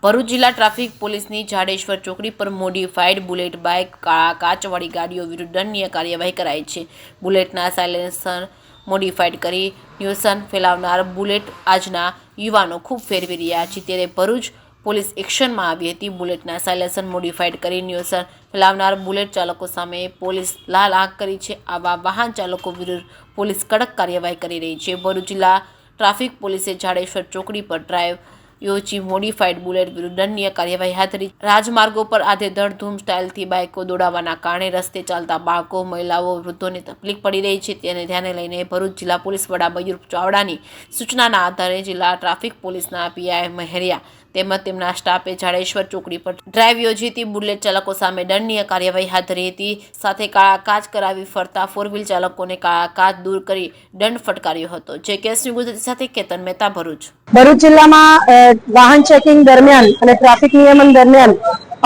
ભરૂચ જિલ્લા ટ્રાફિક પોલીસની જાડેશ્વર ચોકડી પર મોડિફાઈડ બુલેટ બાઇક કાચવાળી ગાડીઓ વિરુદ્ધ દંડનીય કાર્યવાહી કરાઈ છે. બુલેટના સાયલેન્સર મોડિફાઈડ કરી ન્યુસન્સ ફેલાવનાર બુલેટ આજના યુવાનો ખૂબ ફેરવી રહ્યા છે, ત્યારે ભરૂચ પોલીસ એક્શનમાં આવી હતી. બુલેટના સાયલેન્સર મોડિફાઈડ કરી ન્યુસન્સ ફેલાવનાર બુલેટ ચાલકો સામે પોલીસ લાલ આંખ કરી છે. આવા વાહન ચાલકો વિરુદ્ધ પોલીસ કડક કાર્યવાહી કરી રહી છે. ભરૂચ જિલ્લા ટ્રાફિક પોલીસે જાડેશ્વર ચોકડી પર ડ્રાઈવ યોજી મોડિફાઈડ બુલેટ વિરુદ્ધ દંડનીય કાર્યવાહી હાથ ધરી. રાજમાર્ગો પર આધેધડ સ્ટાઇલથી બાઇકો દોડાવવાના કારણે રસ્તે ચાલતા બાળકો, મહિલાઓ, વૃદ્ધોને તકલીફ પડી રહી છે. તેને ધ્યાને લઈને ભરૂચ જિલ્લા પોલીસ વડા મયુર ચાવડાની સૂચનાના આધારે જિલ્લા ટ્રાફિક પોલીસના પીઆઈ મહેરિયા તેમજ તેમના સ્ટાફે જાડેશ્વર ચોકડી પર ડ્રાઈવ યોજી હતી. બુલેટ ચાલકો સામે દંડનીય કાર્યવાહી હાથ ધરી હતી. સાથે કાળા કાચ કરાવી ફરતા ફોર વ્હીલ ચાલકોને કાળા કાચ દૂર કરી દંડ ફટકાર્યો હતો. જે કેસની ગુજરાતી સાથે કેતન મહેતા, ભરૂચ. ભરૂચ જિલ્લામાં વાહન ચેકિંગ દરમિયાન અને ટ્રાફિક નિયમન દરમિયાન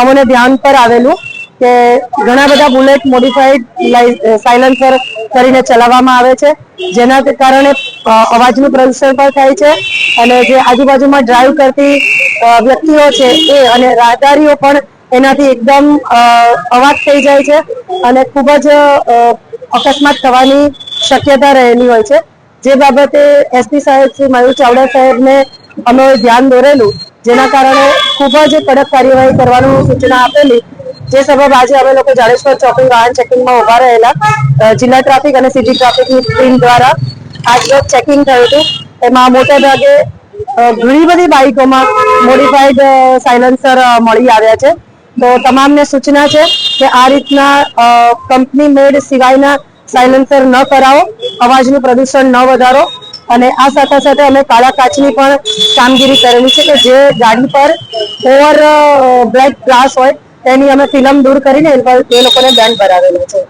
અમને ધ્યાન પર આવેલું કે ઘણા બધા બુલેટ મોડિફાઈડ સાયલેન્સર કરીને ચલાવવામાં આવે છે, જેના કારણે અવાજનું પ્રદૂષણ પણ થાય છે અને જે આજુબાજુમાં ડ્રાઈવ કરતી વ્યક્તિઓ છે એ અને રાહદારીઓ પણ એનાથી એકદમ અવાજ થઈ જાય છે અને ખૂબ જ અકસ્માત થવાની શક્યતા રહેલી હોય છે. જે બાબતે એસપી સાહેબ શ્રી મયુર ચાવડા સાહેબને અમે ધ્યાન દોરેલું, જેના કારણે ખૂબ જ કડક કાર્યવાહી કરવાનું સૂચના આપેલી. જે સબબ આજે અમે લોકો જાડેશ્વર ચોકડી વાહન ચેકિંગમાં ઉભા રહેલા જિલ્લા ટ્રાફિક અને સિટી ટ્રાફિકની ટીમ દ્વારા આજરોજ ચેકિંગ થયું હતું. એમાં મોટા ભાગે ઘણી બધી બાઇકોમાં મોડિફાઈડ સાયલેન્સર મળી આવ્યા છે. તો તમામને સૂચના છે કે આ રીતના કંપની મેડ સિવાયના સાયલેન્સર ન કરાવો, અવાજનું પ્રદૂષણ ન વધારો. અને આ સાથે સાથે અમે કાળા કાચની પણ કામગીરી કરેલી છે કે જે ગાડી પર ઓવર બ્લેક ગ્લાસ હોય તેની અમે ફિલ્મ દૂર કરીને એ લોકોને દંડ કરાવેલો છે.